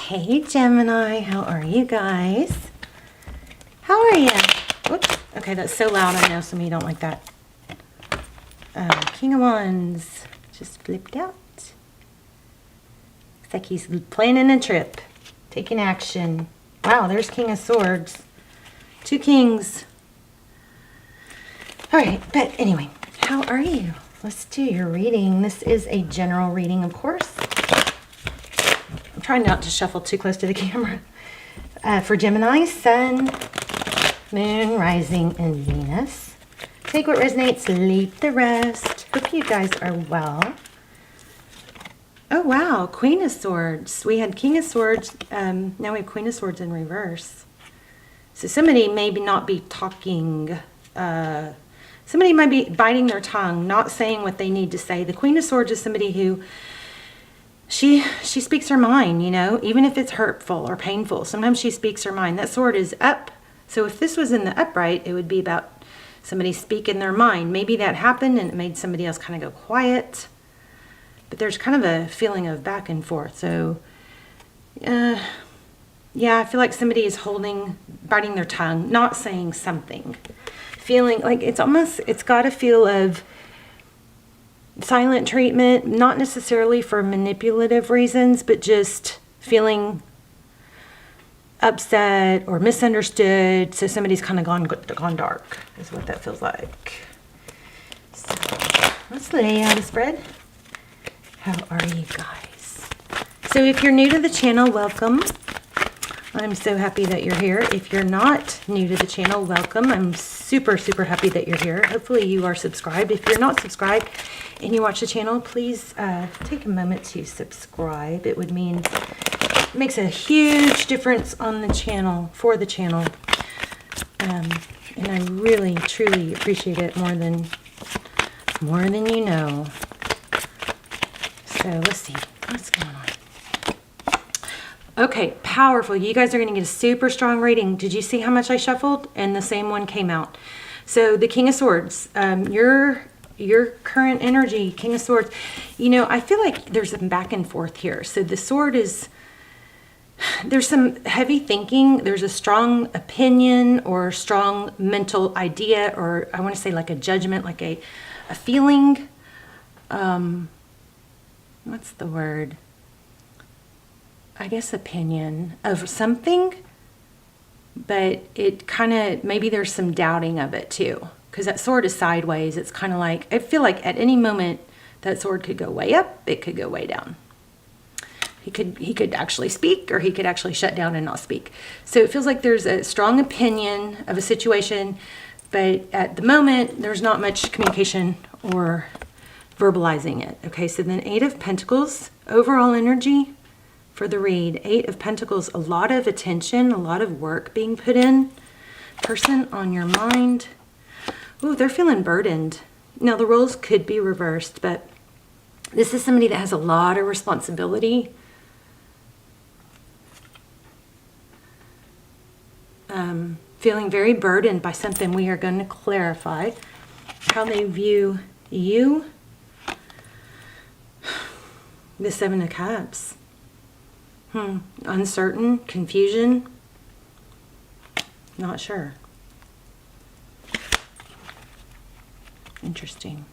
Hey Gemini, how are you guys? How are you? Whoops. Okay, that's so loud. I know some of you don't like that. King of Wands just flipped out. Looks like he's planning a trip, taking action. Wow, there's King of Swords. Two kings. All right, but anyway, how are you? Let's do your reading. This is a general reading, of course. I'm trying not to shuffle too close to the camera. For Gemini, Sun, Moon, Rising, and Venus. Take what resonates, leave the rest. Hope you guys are well. Oh, wow. Queen of Swords. We had King of Swords. Now we have Queen of Swords in reverse. So somebody may not be talking. Somebody might be biting their tongue, not saying what they need to say. The Queen of Swords is somebody who she speaks her mind, you know, even if it's hurtful or painful. Sometimes she speaks her mind. That sword is up. So if this was in the upright, it would be about somebody speaking their mind. Maybe that happened and it made somebody else kind of go quiet. But there's kind of a feeling of back and forth. So, yeah, I feel like somebody is biting their tongue, not saying something. Feeling like it's got a feel of silent treatment, not necessarily for manipulative reasons, but just feeling upset or misunderstood. So somebody's kind of gone dark is what that feels like. So let's lay out a spread. How are you guys? So if you're new to the channel, welcome. I'm so happy that you're here. If you're not new to the channel, welcome. I'm super, super happy that you're here. Hopefully you are subscribed. If you're not subscribed and you watch the channel, please take a moment to subscribe. It makes a huge difference on the channel, for the channel. And I really, truly appreciate it more than you know. So let's see what's going on. Okay, powerful. You guys are going to get a super strong reading. Did you see how much I shuffled? And the same one came out. So the King of Swords, your current energy, King of Swords. You know, I feel like there's some back and forth here. So the sword there's some heavy thinking. There's a strong opinion or strong mental idea, or I want to say like a judgment, like a feeling. What's the word? I guess opinion of something, but it kind of, maybe there's some doubting of it too, because that sword is sideways. It's kind of like, I feel like at any moment that sword could go way up, it could go way down. He could actually speak, or he could actually shut down and not speak. So it feels like there's a strong opinion of a situation, but at the moment there's not much communication or verbalizing it. Okay, so then 8 of Pentacles, overall energy for the read. 8 of Pentacles, a lot of attention, a lot of work being put in. Person on your mind. Ooh, they're feeling burdened. Now the roles could be reversed, but this is somebody that has a lot of responsibility. Feeling very burdened by something. We are going to clarify how they view you. The 7 of Cups. Uncertain, confusion, not sure. Interesting.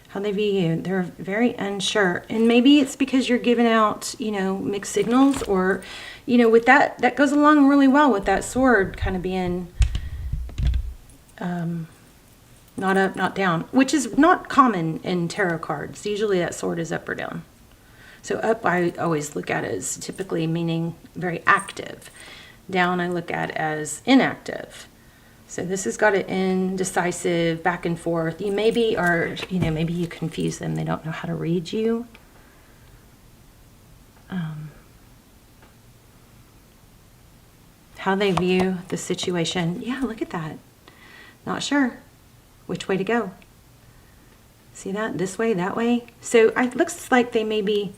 How they view you. They're very unsure. And maybe it's because you're giving out, you know, mixed signals, or, you know, with that goes along really well with that sword kind of being not up, not down, which is not common in tarot cards. Usually that sword is up or down. So up, I always look at as typically meaning very active. Down, I look at as inactive. So this has got an indecisive, back and forth. You maybe are, you know, maybe you confuse them. They don't know how to read you. How they view the situation. Yeah, look at that. Not sure which way to go. See that? This way, that way. So it looks like they may be...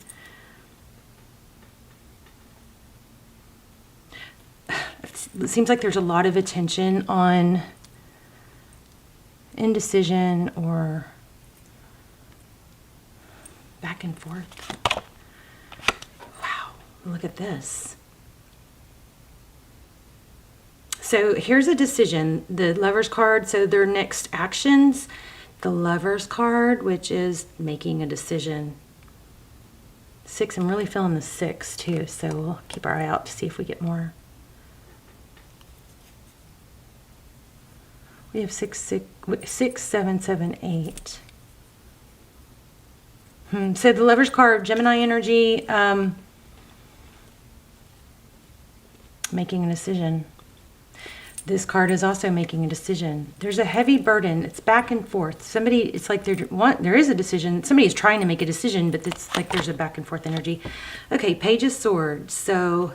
It seems like there's a lot of attention on indecision or back and forth. Wow. Look at this. So here's a decision, the Lover's card. So their next actions, the Lover's card, which is making a decision. 6, I'm really feeling the 6 too. So we'll keep our eye out to see if we get more. We have 6, 7, 7, 8. So the Lover's card, Gemini energy, making a decision. This card is also making a decision. There's a heavy burden. It's back and forth. Somebody, it's like there is a decision. Somebody's trying to make a decision, but it's like there's a back and forth energy. Okay, Page of Swords. So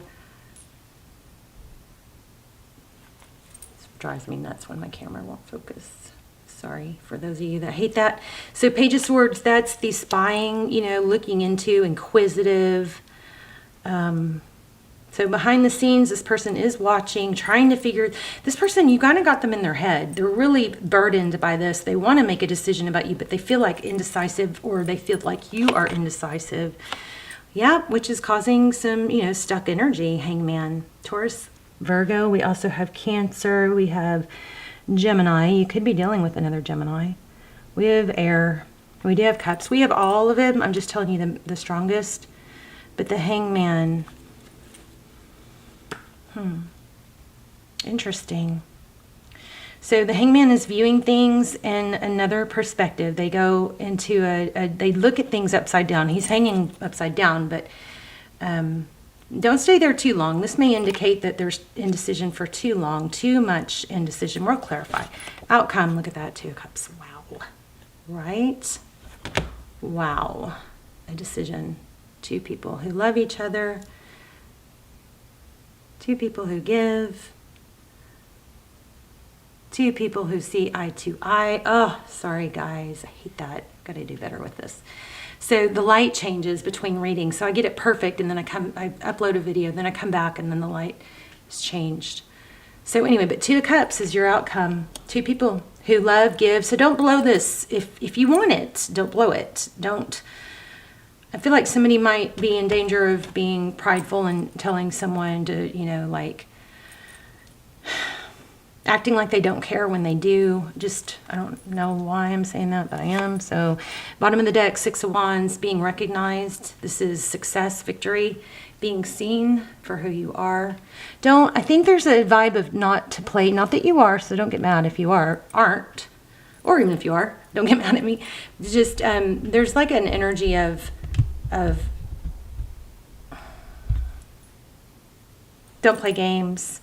this drives me nuts when my camera won't focus. Sorry for those of you that hate that. So Page of Swords, that's the spying, you know, looking into, inquisitive. So behind the scenes, this person is watching, trying to figure, this person, you kind of got them in their head. They're really burdened by this. They want to make a decision about you, but they feel like indecisive, or they feel like you are indecisive. Yeah, which is causing some, you know, stuck energy. Hangman, Taurus, Virgo. We also have Cancer. We have Gemini. You could be dealing with another Gemini. We have Air. We do have Cups. We have all of them. I'm just telling you the strongest. But the Hangman... Interesting. So the Hangman is viewing things in another perspective. They go into they look at things upside down. He's hanging upside down, but don't stay there too long. This may indicate that there's indecision for too long, too much indecision. We'll clarify. Outcome, look at that, 2 of Cups. Wow. Right? Wow. A decision. 2 people who love each other. 2 people who give. 2 people who see eye to eye. Oh, sorry guys, I hate that. Gotta do better with this. So the light changes between readings. So I get it perfect, and then I upload a video, then I come back, and then the light is changed. So anyway, but 2 of Cups is your outcome. 2 people who love, give. So don't blow this. If you want it, don't blow it. Don't. I feel like somebody might be in danger of being prideful and telling someone to, you know, like acting like they don't care when they do. Just, I don't know why I'm saying that, but I am. So bottom of the deck, 6 of Wands, being recognized. This is success, victory, being seen for who you are. I think there's a vibe of not to play, not that you are, so don't get mad if you aren't, or even if you are, don't get mad at me. Just, there's like an energy of don't play games.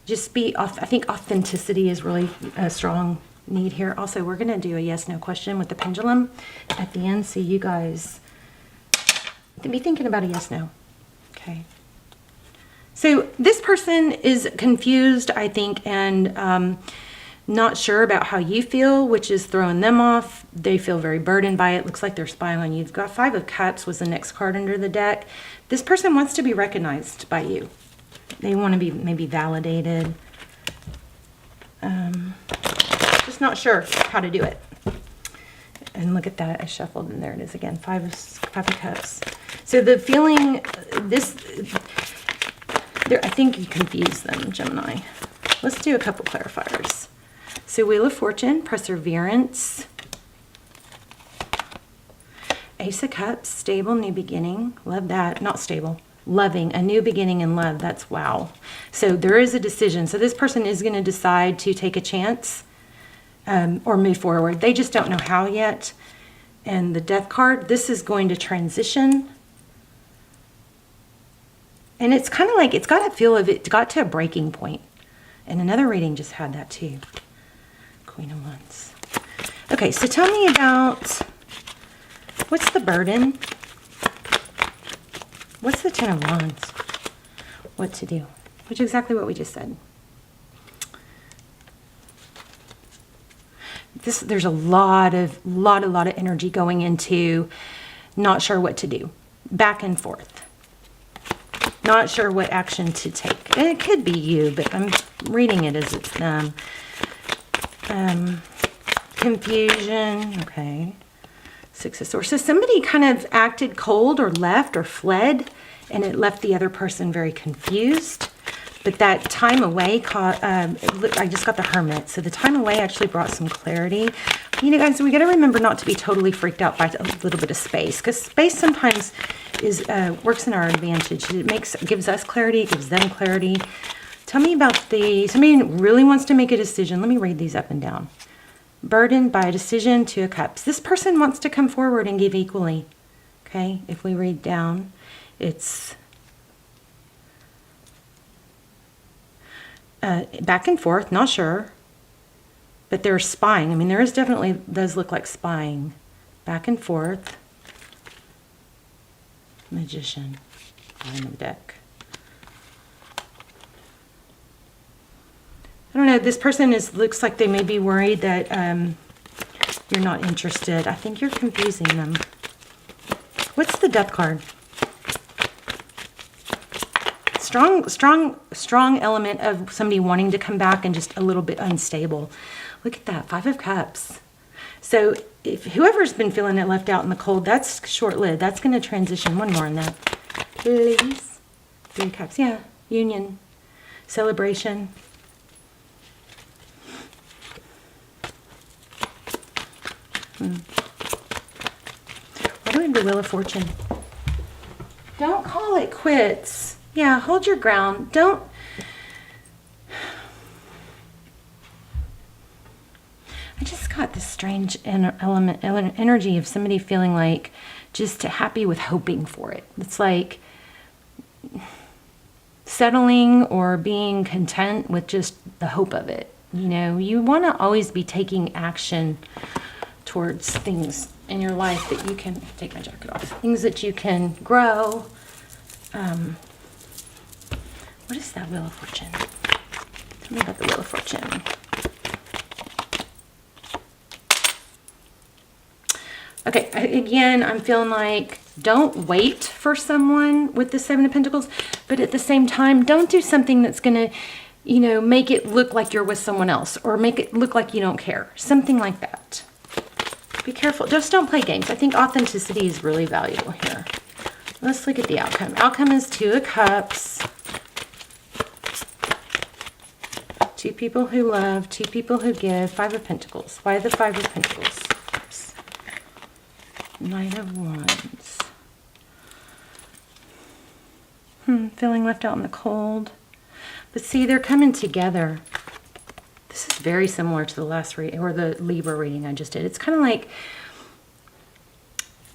Just be off. I think authenticity is really a strong need here. Also, we're going to do a yes/no question with the pendulum at the end, so you guys be thinking about a yes/no. Okay. So this person is confused, I think, and not sure about how you feel, which is throwing them off. They feel very burdened by it. Looks like they're spying on you. You've got 5 of Cups was the next card under the deck. This person wants to be recognized by you. They want to be maybe validated. Just not sure how to do it. And look at that. I shuffled, and there it is again. 5 of Cups. So the feeling, I think you confuse them, Gemini. Let's do a couple clarifiers. So Wheel of Fortune, Perseverance. Ace of Cups, stable, new beginning. Love that. Not stable. Loving, a new beginning in love. That's wow. So there is a decision. So this person is going to decide to take a chance or move forward. They just don't know how yet. And the Death card, this is going to transition. And it's kind of like, it's got a feel of it got to a breaking point. And another reading just had that too. Queen of Wands. Okay, so tell me about, what's the burden? What's the 10 of Wands? What to do? Which is exactly what we just said. There's a lot of energy going into not sure what to do. Back and forth. Not sure what action to take. And it could be you, but I'm reading it as it's them. Confusion. Okay. Six of Swords. So somebody kind of acted cold or left or fled, and it left the other person very confused. But that time away, I just got the Hermit. So the time away actually brought some clarity. You know, guys, we got to remember not to be totally freaked out by a little bit of space, because space sometimes is works in our advantage. It gives us clarity, it gives them clarity. Tell me about somebody really wants to make a decision. Let me read these up and down. Burdened by a decision, Two of Cups. This person wants to come forward and give equally. Okay, if we read down, it's back and forth, not sure. But they're spying. I mean, there is definitely, does look like spying. Back and forth. Magician. Bottom of the deck. I don't know, this person looks like they may be worried that you're not interested. I think you're confusing them. What's the Death card? Strong element of somebody wanting to come back and just a little bit unstable. Look at that, Five of Cups. So if whoever's been feeling it left out in the cold, that's short-lived. That's going to transition. One more on that, please. Three of Cups, yeah. Union, celebration. Why do we have the Wheel of Fortune? Don't call it quits. Yeah, hold your ground. Don't. I just got this strange energy of somebody feeling like just happy with hoping for it. It's like settling or being content with just the hope of it. You know, you want to always be taking action towards things in your life that you can, take my jacket off, things that you can grow. What is that Wheel of Fortune? Tell me about the Wheel of Fortune. Okay, again, I'm feeling like don't wait for someone with the Seven of Pentacles, but at the same time, don't do something that's going to, you know, make it look like you're with someone else or make it look like you don't care. Something like that. Be careful. Just don't play games. I think authenticity is really valuable here. Let's look at the outcome. Outcome is Two of Cups. Two people who love, two people who give. Five of Pentacles. Why the Five of Pentacles? Oops. Knight of Wands. Feeling left out in the cold. But see, they're coming together. This is very similar to the last reading, or the Libra reading I just did. It's kind of like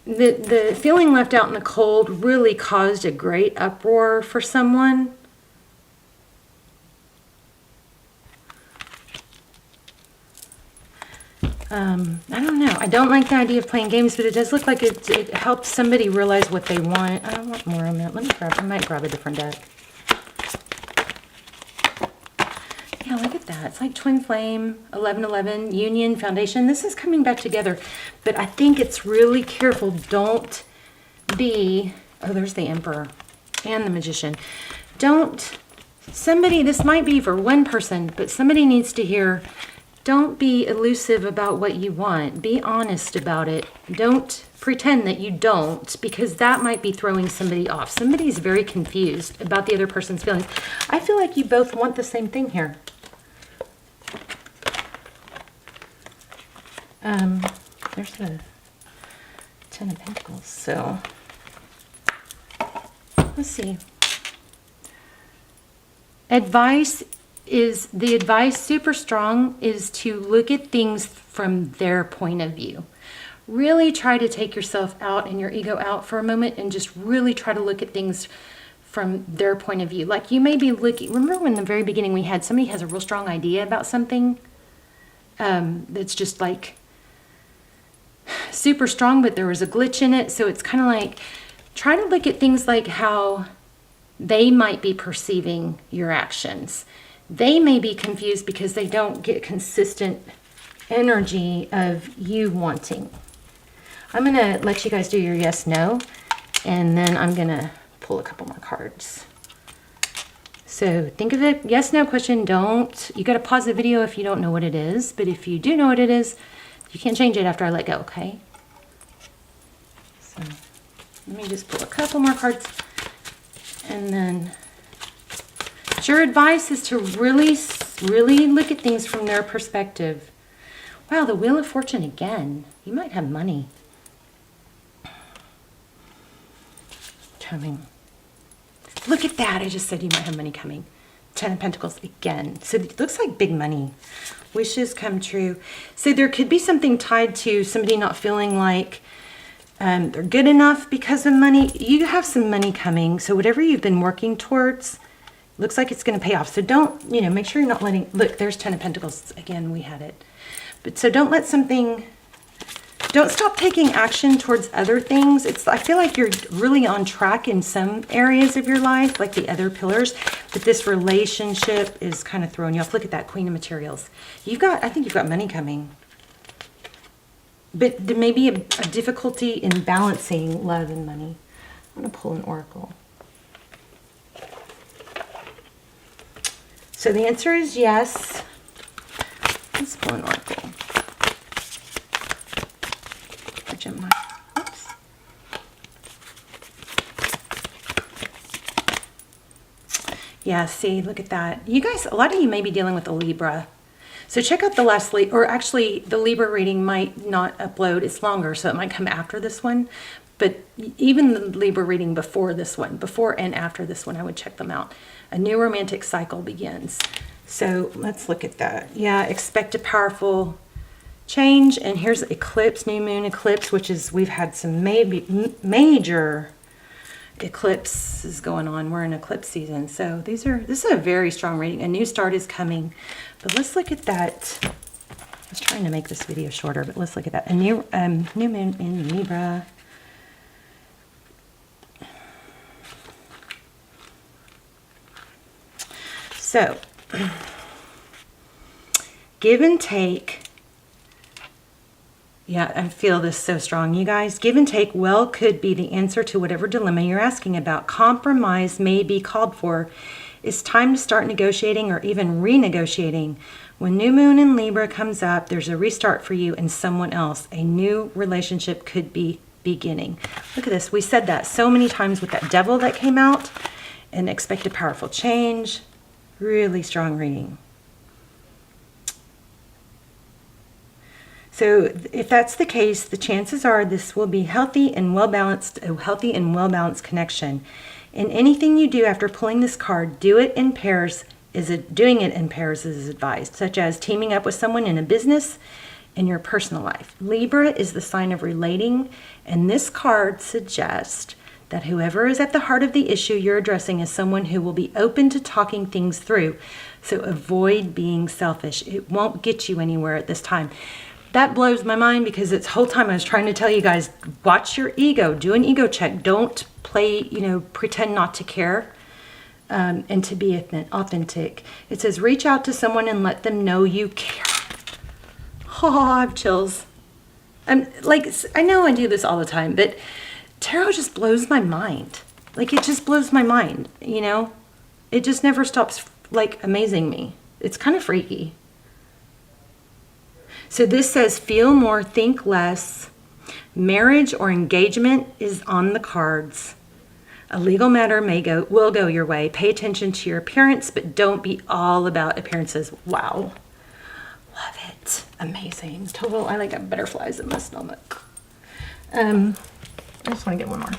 the feeling left out in the cold really caused a great uproar for someone. I don't know. I don't like the idea of playing games, but it does look like it helps somebody realize what they want. I want more on that. Let me grab, I might grab a different deck. Yeah, look at that. It's like Twin Flame, 1111, Union, Foundation. This is coming back together, but I think it's really careful. Don't be, oh, there's the Emperor and the Magician. Don't, somebody, this might be for one person, but somebody needs to hear, don't be elusive about what you want. Be honest about it. Don't pretend that you don't, because that might be throwing somebody off. Somebody's very confused about the other person's feelings. I feel like you both want the same thing here. There's the Ten of Pentacles. So let's see. The advice super strong is to look at things from their point of view. Really try to take yourself out and your ego out for a moment and just really try to look at things from their point of view. Like you may be looking, remember when in the very beginning we had somebody has a real strong idea about something that's just like super strong, but there was a glitch in it. So it's kind of like, try to look at things like how they might be perceiving your actions. They may be confused because they don't get consistent energy of you wanting. I'm going to let you guys do your yes, no, and then I'm going to pull a couple more cards. So think of it, yes, no question. You got to pause the video if you don't know what it is, but if you do know what it is, you can't change it after I let go, okay? So let me just pull a couple more cards. And then your advice is to really look at things from their perspective. Wow, the Wheel of Fortune again. You might have money coming. Look at that. I just said you might have money coming. 10 of Pentacles again. So it looks like big money. Wishes come true. So there could be something tied to somebody not feeling like they're good enough because of money. You have some money coming. So whatever you've been working towards, looks like it's going to pay off. So don't, make sure you're not letting, look, there's 10 of Pentacles. Again, we had it. But so don't let something, don't stop taking action towards other things. I feel like you're really on track in some areas of your life, like the other pillars, but this relationship is kind of throwing you off. Look at that, Queen of Materials. I think you've got money coming. But there may be a difficulty in balancing love and money. I'm going to pull an oracle. So the answer is yes. Let's pull an oracle. For Gemini. Oops. Yeah, see, look at that. You guys, a lot of you may be dealing with a Libra. So check out the last, or actually the Libra reading might not upload. It's longer, so it might come after this one. But even the Libra reading before this one, before and after this one, I would check them out. A new romantic cycle begins. So let's look at that. Yeah, expect a powerful change. And here's eclipse, new moon eclipse, which is, we've had some major eclipses going on. We're in eclipse season. So this is a very strong reading. A new start is coming. But let's look at that. I was trying to make this video shorter, but let's look at that. A new moon in Libra. So, give and take. Yeah, I feel this so strong, you guys. Give and take could be the answer to whatever dilemma you're asking about. Compromise may be called for. It's time to start negotiating or even renegotiating. When new moon in Libra comes up, there's a restart for you and someone else. A new relationship could be beginning. Look at this. We said that so many times with that devil that came out. And expect a powerful change. Really strong reading. So if that's the case, the chances are this will be healthy and well-balanced, a healthy and well-balanced connection. And anything you do after pulling this card, doing it in pairs is advised, such as teaming up with someone in a business in your personal life. Libra is the sign of relating, and this card suggests that whoever is at the heart of the issue you're addressing is someone who will be open to talking things through. So avoid being selfish. It won't get you anywhere at this time. That blows my mind because this whole time I was trying to tell you guys, watch your ego, do an ego check. Don't play, pretend not to care, and to be authentic. It says, reach out to someone and let them know you care. Oh, I have chills. I know I do this all the time, but tarot just blows my mind. It just blows my mind, It just never stops, amazing me. It's kind of freaky. So this says, feel more, think less. Marriage or engagement is on the cards. A legal matter will go your way. Pay attention to your appearance, but don't be all about appearances. Wow. Love it. Amazing. Total, I got butterflies in my stomach. I just want to get one more.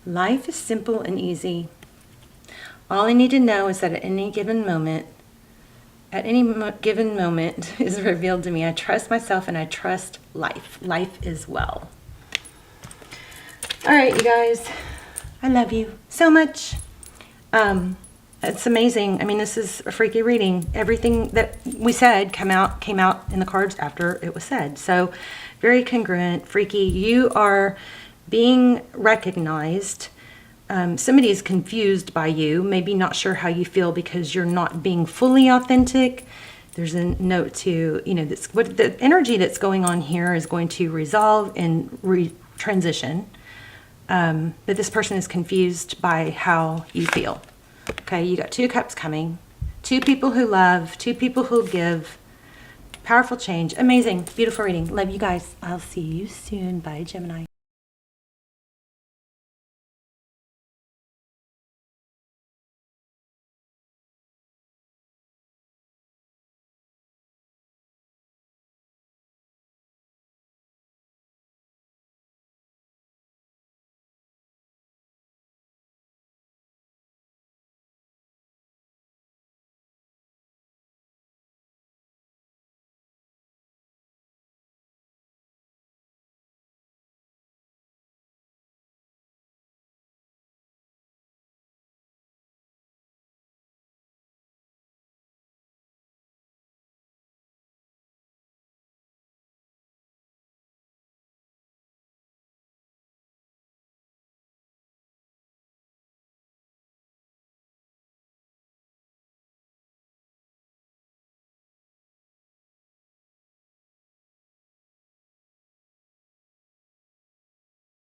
Life is simple and easy. All I need to know is that at any given moment is revealed to me. I trust myself and I trust life. Life is well. All right, you guys. I love you so much. It's amazing. This is a freaky reading. Everything that we said came out in the cards after it was said. So very congruent, freaky. You are being recognized. Somebody is confused by you, maybe not sure how you feel because you're not being fully authentic. There's a note to, what the energy that's going on here is going to resolve and transition. But this person is confused by how you feel. Okay, you got 2 cups coming. 2 people who love, 2 people who give. Powerful change. Amazing. Beautiful reading. Love you guys. I'll see you soon. Bye, Gemini.